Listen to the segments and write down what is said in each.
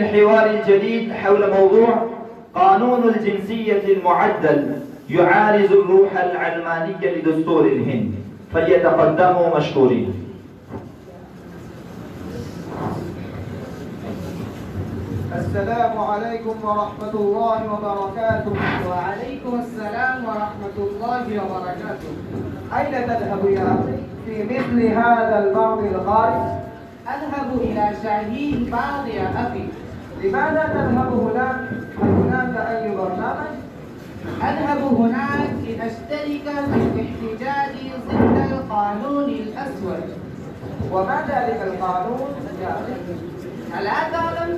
الحوار الجديد حول موضوع قانون الجنسية المعدل يعارض الروح العلمانية لدستور الهند، فليتقدموا مشكورين. السلام عليكم ورحمة الله وبركاته. وعليكم السلام ورحمة الله وبركاته. أين تذهب يا أخي في مثل هذا البرد الخارج؟ أذهب إلى شاهين بعض يا أخي. لماذا تذهب هناك؟ هل هناك أي برنامج؟ أذهب هناك لأشترك في الاحتجاج ضد القانون الأسود. وما ذلك القانون يا أخي؟ ألا تعلم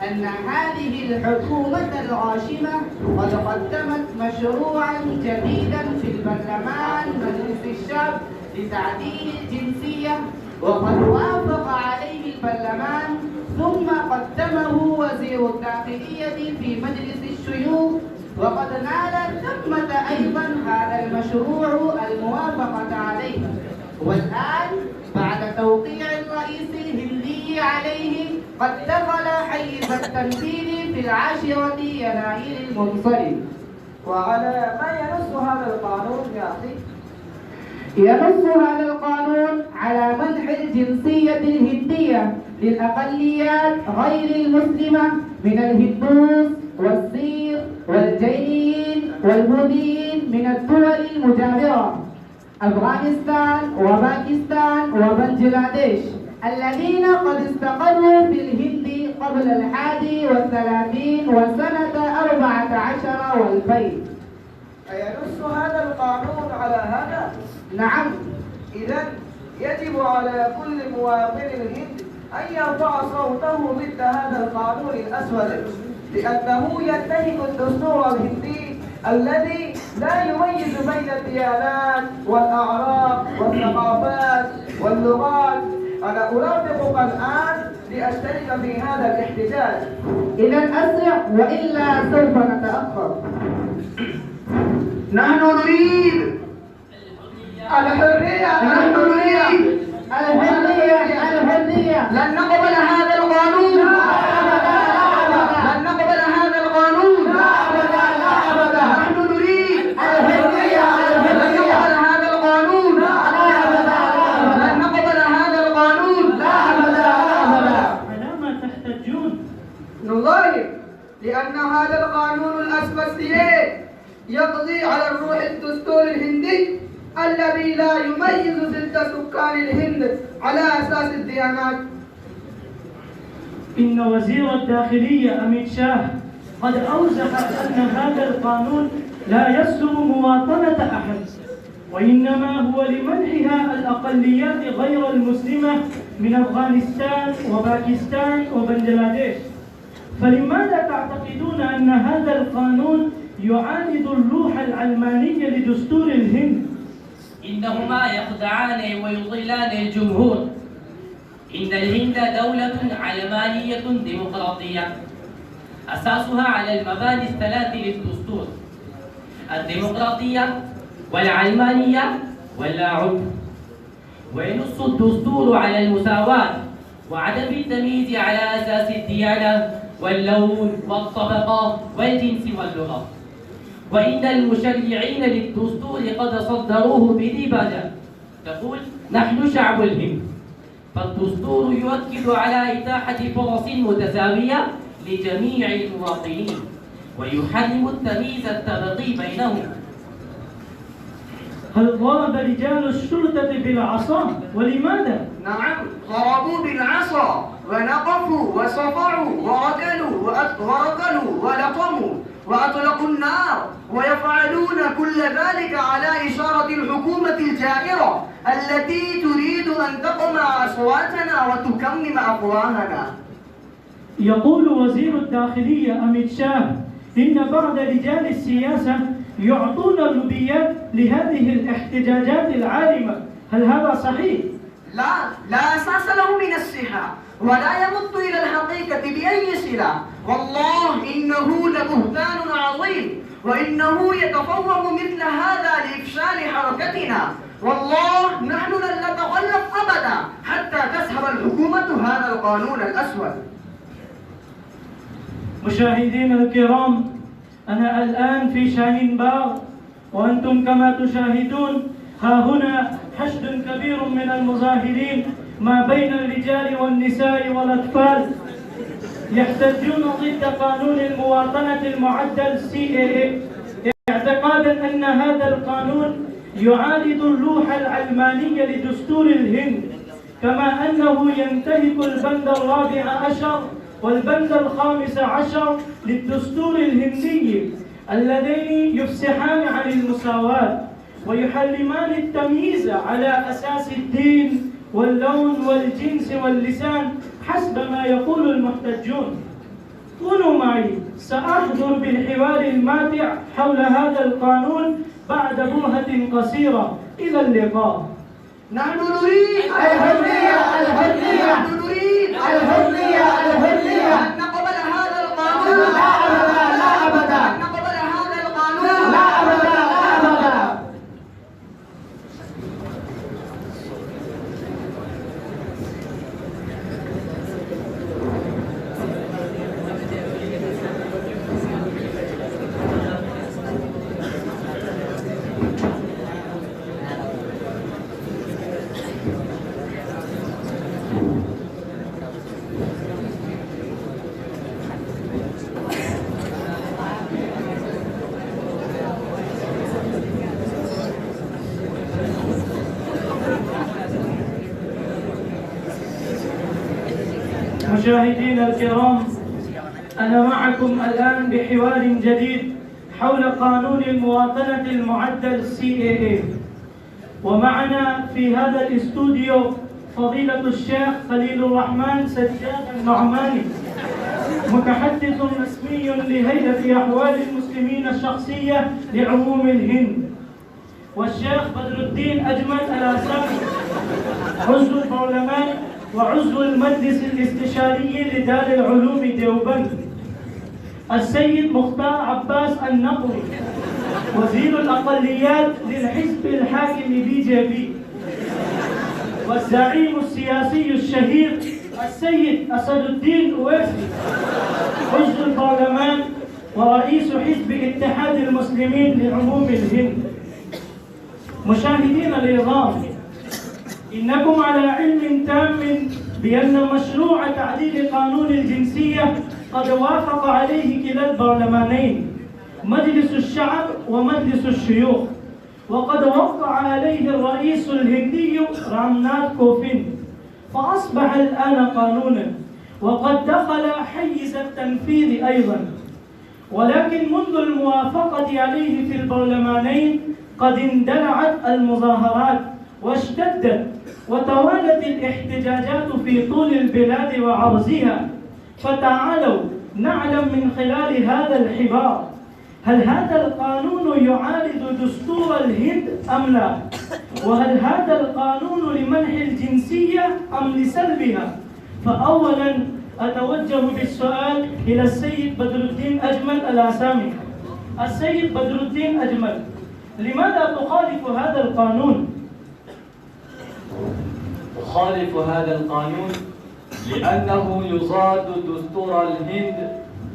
أن هذه الحكومة الغاشمة قد قدمت مشروعا جديدا في البرلمان مجلس الشعب لتعديل الجنسية، وقد وافق عليه البرلمان ثم قدمه وزير الداخلية في مجلس الشيوخ، وقد نال ثمة أيضا هذا المشروع الموافقة عليه. والآن بعد توقيع الرئيس الهندي عليه قد دخل حيز التنفيذ في 10 يناير المنصرم. وعلى ما ينص هذا القانون يا أخي؟ ينص هذا القانون على منح الجنسية الهندية للأقليات غير المسلمة من الهندوس والسيخ والجينيين والبوذيين من الدول المجاورة أفغانستان وباكستان وبنجلاديش، الذين قد استقروا في الهند قبل 31 وسنة 14 و2000. أينص هذا القانون على هذا؟ نعم. إذن يجب على كل مواطن الهند أن يرفع صوته ضد هذا القانون الأسود، لأنه ينتهك الدستور الهندي الذي لا يميز بين الديانات والأعراق والثقافات واللغات. أنا أرافقك الآن لأشترك في هذا الاحتجاج. إذا أسرع وإلا سوف نتأخر. نحن نريد الحرية. نحن نريد الحرية. لن نقبل هذا القانون. لن نقبل هذا القانون. نحن نريد الحرية. لن نقبل هذا القانون. لن نقبل هذا القانون. على ما تحتجون؟ نظاهر لأن هذا القانون الأسبسية يقضي على الروح الدستور الهندي الذي لا يميز ضد سكان الهند على أساس الديانات. إن وزير الداخلية أميت شاه قد أوضح أن هذا القانون لا يسلب مواطنة أحد، وإنما هو لمنحها الأقليات غير المسلمة من أفغانستان وباكستان وبنجلاديش. فلماذا تعتقدون أن هذا القانون يعاند الروح العلمانية لدستور الهند؟ إنهما يخدعان ويضلان الجمهور. إن الهند دولة علمانية ديمقراطية أساسها على المبادئ الثلاث للدستور: الديمقراطية والعلمانية واللاعنف. وينص الدستور على المساواة وعدم التمييز على أساس الديانة واللون والطبقة والجنس واللغة. وإن المشرعين للدستور قد صدروه بديباجة تقول: نحن شعب الهند. فالدستور يؤكد على إتاحة فرص متساوية لجميع المواطنين، ويحرم التمييز الطبقي بينهم. هل ضرب رجال الشرطة بالعصا؟ ولماذا؟ نعم، ضربوا بالعصا ونقفوا وصفعوا وركلوا ولطموا وأطلقوا النار، ويفعلون كل ذلك على إشارة الحكومة الجائرة التي تريد أن تقمع أصواتنا وتكمم أفواهنا. يقول وزير الداخلية أميت شاه إن بعض رجال السياسة يعطون اللوبيات لهذه الاحتجاجات العارمة. هل هذا صحيح؟ لا أساس له من الصحة، ولا يمت إلى الحقيقة بأي صلة. والله إنه لبهتان عظيم، وإنه يتفوق مثل هذا لإفشال حركتنا. والله نحن لن نتخلف أبدا حتى تسحب الحكومة هذا القانون الأسود. مشاهدينا الكرام، أنا الآن في شاهين باغ، وأنتم كما تشاهدون ها هنا حشد كبير من المظاهرين ما بين الرجال والنساء والأطفال يحتجون ضد قانون المواطنة المعدل CAA، اعتقادا أن هذا القانون يعارض اللوحة العلمانية لدستور الهند، كما أنه ينتهك البند 14 والبند 15 للدستور الهندي، اللذين يفسحان عن المساواة ويحرمان التمييز على أساس الدين واللون والجنس واللسان حسب ما يقول المحتجون. كونوا معي، سأحضر بالحوار الماتع حول هذا القانون بعد برهة قصيرة. إلى اللقاء. نحن نريد الحرية الحرية نحن نريد الحرية الحرية أن نقبل هذا القانون، لا أبدا لا أن أبدا نقبل هذا القانون. لا أبدا لا أبدا. مشاهدينا الكرام، أنا معكم الآن بحوار جديد حول قانون المواطنة المعدل CAA، ومعنا في هذا الاستوديو فضيلة الشيخ خليل الرحمن سجاد النعماني، متحدث رسمي لهيئة أحوال المسلمين الشخصية لعموم الهند، والشيخ بدر الدين أجمل الآسامي، عضو البرلمان وعضو المجلس الاستشاري لدار العلوم ديوبند، السيد مختار عباس النقوي، وزير الأقليات للحزب الحاكم BJP، والزعيم السياسي الشهير السيد أسد الدين أويسي، عضو البرلمان ورئيس حزب اتحاد المسلمين لعموم الهند. مشاهدينا العظام، إنكم على علم تام بأن مشروع تعديل قانون الجنسية قد وافق عليه كلا البرلمانين، مجلس الشعب ومجلس الشيوخ، وقد وقع عليه الرئيس الهندي رامناث كوفند، فأصبح الآن قانونا، وقد دخل حيز التنفيذ أيضا. ولكن منذ الموافقة عليه في البرلمانين قد اندلعت المظاهرات واشتدت وتوالت الاحتجاجات في طول البلاد وعرضها. فتعالوا نعلم من خلال هذا الحوار، هل هذا القانون يعارض دستور الهند أم لا؟ وهل هذا القانون لمنح الجنسية أم لسلبها؟ فأولا أتوجه بالسؤال إلى السيد بدر الدين أجمل الآسامي. السيد بدر الدين أجمل، لماذا تخالف هذا القانون؟ أخالف هذا القانون لأنه يضاد دستور الهند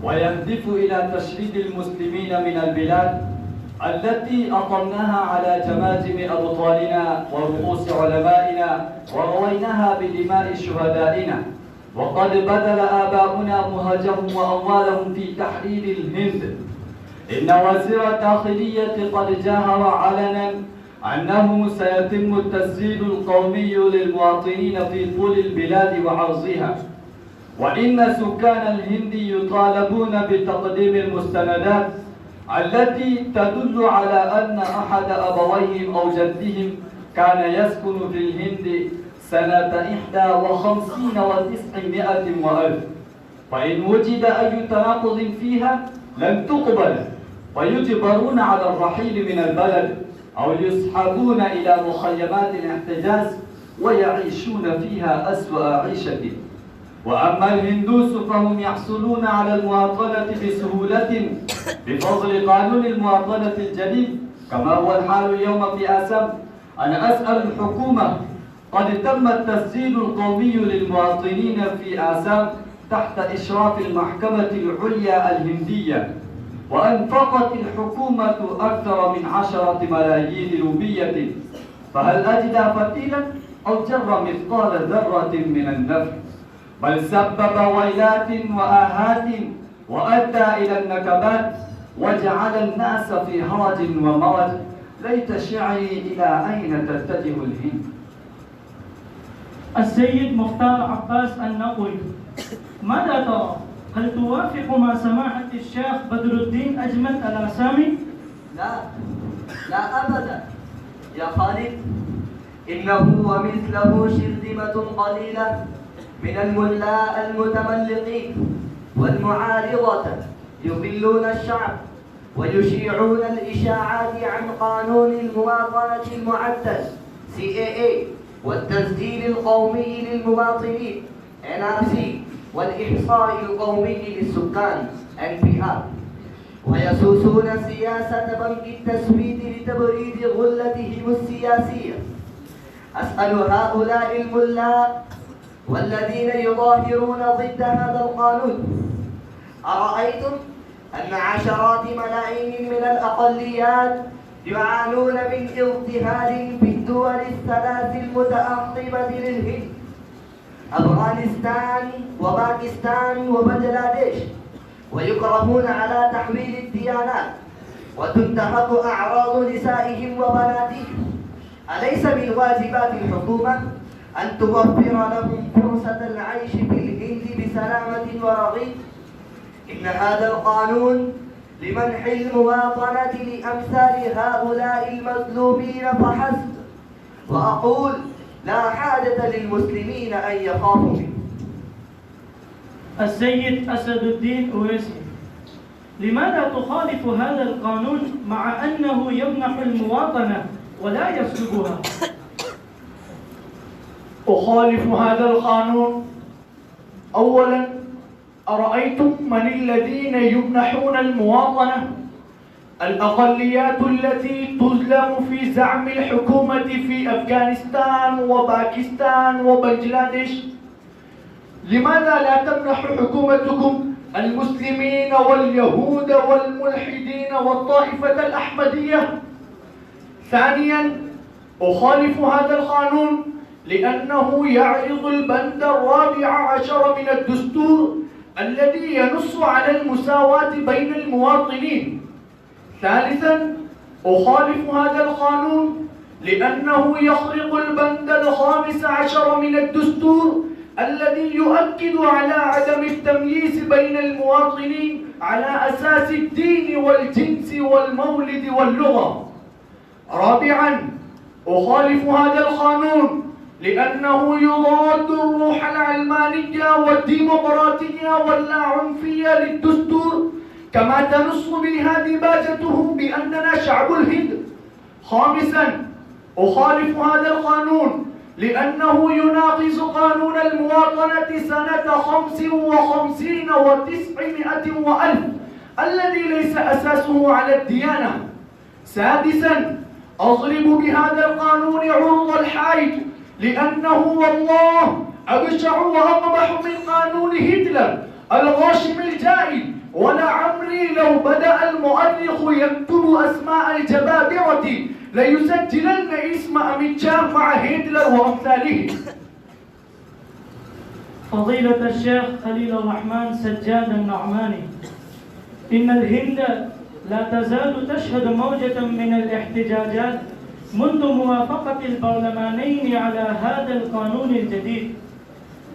ويهدف إلى تشريد المسلمين من البلاد التي أقمناها على جماجم أبطالنا ورؤوس علمائنا ورويناها بدماء شهدائنا، وقد بذل آباؤنا مهجهم وأموالهم في تحرير الهند. إن وزير الداخلية قد جاهر علنا أنه سيتم التسجيل القومي للمواطنين في طول البلاد وعرضها، وإن سكان الهند يطالبون بتقديم المستندات التي تدل على أن أحد أبويهم أو جدهم كان يسكن في الهند سنة 51 و900 وألف، فإن وجد أي تناقض فيها لن تقبل، ويجبرون على الرحيل من البلد أو يسحبون إلى مخيمات الاحتجاز ويعيشون فيها أسوأ عيشة. وأما الهندوس فهم يحصلون على المواطنة بسهولة بفضل قانون المواطنة الجديد، كما هو الحال اليوم في آسام. أنا أسأل الحكومة، قد تم التسجيل القومي للمواطنين في آسام تحت إشراف المحكمة العليا الهندية، وأنفقت الحكومة أكثر من 10 ملايين روبية، فهل أجدى فتيلا أو جر مثقال ذرة من النفع، بل سبب ويلات وآهات وأدى إلى النكبات وجعل الناس في هرج ومرج. ليت شعري إلى أين تتجه الهند. السيد مختار عباس النقوي، ماذا ترى؟ هل توافق ما سماحة الشيخ بدر الدين أجمل الأسامي؟ لا أبدا يا خالد، إنه ومثله شرذمة قليلة من الملاء المتملقين والمعارضة يضلون الشعب ويشيعون الإشاعات عن قانون المواطنة المعدل CAA والتسجيل القومي للمواطنين NRC والإحصاء القومي للسكان NPR، ويسوسون سياسة بنك التسويد لتبريد غلتهم السياسية. أسأل هؤلاء الملاء والذين يظاهرون ضد هذا القانون، أرأيتم أن عشرات ملايين من الأقليات يعانون من اضطهاد في الدول الثلاث المتأخرة للهند، أفغانستان وباكستان وبنغلاديش، ويكرهون على تحويل الديانات وتنتهك أعراض نسائهم وبناتهم؟ أليس من واجبات الحكومة أن توفر لهم فرصة العيش في الهند بسلامة ورغيد؟ إن هذا القانون لمنح المواطنة لأمثال هؤلاء المظلومين فحسب، وأقول لا حاجة للمسلمين أن يخافوا منه. السيد أسد الدين أويسي، لماذا تخالف هذا القانون مع أنه يمنح المواطنة ولا يسلبها؟ أخالف هذا القانون. أولا، أرأيتم من الذين يمنحون المواطنة؟ الأقليات التي تظلم في زعم الحكومة في أفغانستان وباكستان وبنغلاديش. لماذا لا تمنح حكومتكم المسلمين واليهود والملحدين والطائفة الأحمدية؟ ثانيا، أخالف هذا القانون لأنه يعرض البند 14 من الدستور الذي ينص على المساواة بين المواطنين. ثالثا، أخالف هذا القانون لأنه يخرق البند 15 من الدستور الذي يؤكد على عدم التمييز بين المواطنين على أساس الدين والجنس والمولد واللغة. رابعا، أخالف هذا القانون لأنه يضاد الروح العلمانية والديمقراطية واللاعنفية للدستور كما تنص بها ديباجته بأننا شعب الهند. خامسا، أخالف هذا القانون لأنه يناقض قانون المواطنة سنة 55 و900 وألف الذي ليس أساسه على الديانة. سادسا، أضرب بهذا القانون عرض الحائط لأنه والله أبشع وأقبح من قانون هتلر الغاشم الجائل. ولعمري لو بدأ المؤرخ يكتب أسماء الجبابرة ليسجلن اسم أميت شاه مع هتلر وأمثاله. فضيلة الشيخ خليل الرحمن سجاد النعماني، إن الهند لا تزال تشهد موجة من الاحتجاجات منذ موافقة البرلمانين على هذا القانون الجديد،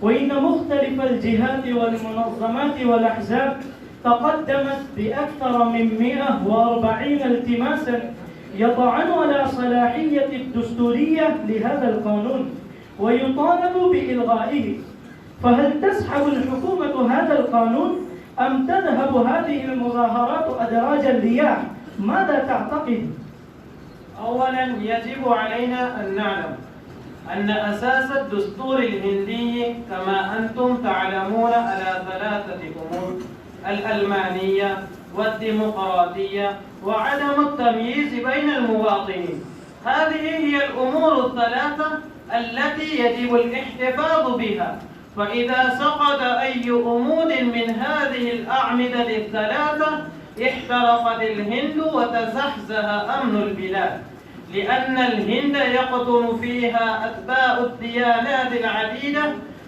وإن مختلف الجهات والمنظمات والأحزاب تقدمت بأكثر من 140 التماسا يطعن على صلاحية الدستورية لهذا القانون ويطالب بإلغائه. فهل تسحب الحكومة هذا القانون أم تذهب هذه المظاهرات أدراج الرياح؟ ماذا تعتقد؟ أولا، يجب علينا أن نعلم أن أساس الدستور الهندي كما أنتم تعلمون على 3 أمور: العلمانية والديمقراطية وعدم التمييز بين المواطنين. هذه هي الأمور ال3 التي يجب الاحتفاظ بها، فإذا سقط أي عمود من هذه الأعمدة الثلاثة احترقت الهند وتزحزح أمن البلاد، لأن الهند يقطن فيها أتباع الديانات العديدة،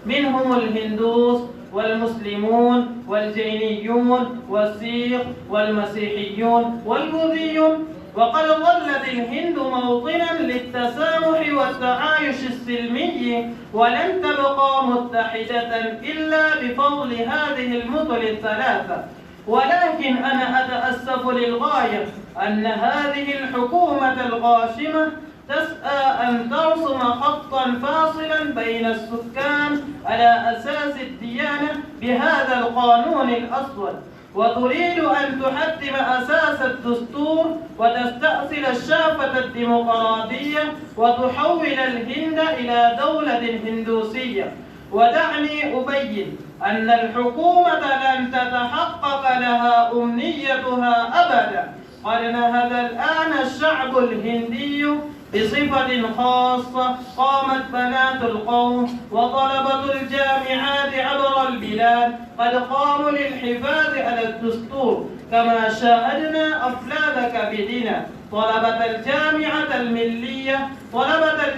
منهم الهندوس والمسلمون والجينيون والسيخ والمسيحيون والبوذيون. وقد ظلت الهند موطنا للتسامح والتعايش السلمي، ولن تبقى متحدة إلا بفضل هذه المثل الثلاثة. ولكن أنا أتأسف للغاية أن هذه الحكومة الغاشمة تسعى أن ترسم خطا فاصلا بين السكان على أساس الديانة بهذا القانون الأسود، وتريد أن تحتم أساس الدستور وتستأصل الشافة الديمقراطية وتحول الهند إلى دولة هندوسية. ودعني أبين أن الحكومة لن تتحقق لها أمنيتها أبدا. قد نهض الآن الشعب الهندي بصفة خاصة. قامت بنات القوم وطلبة الجامعات عبر البلاد قد قاموا للحفاظ على الدستور، كما شاهدنا أفلاد كبدنا. طلبة الجامعة الملية وطلبة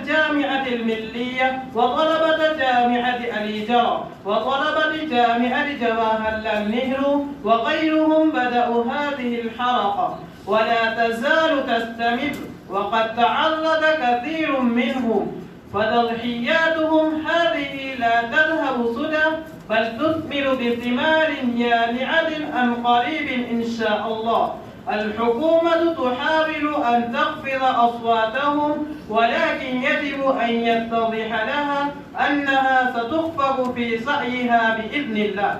جامعة أليجرا وطلبة جامعة جواهرلال نهرو وغيرهم بدأوا هذه الحركة ولا تزال تستمر، وقد تعرض كثير منهم، فتضحياتهم هذه لا تذهب سدى بل تثمر بثمار يانعة عن قريب إن شاء الله. الحكومة تحاول أن تخفض أصواتهم، ولكن يجب أن يتضح لها أنها ستخفض في سعيها بإذن الله.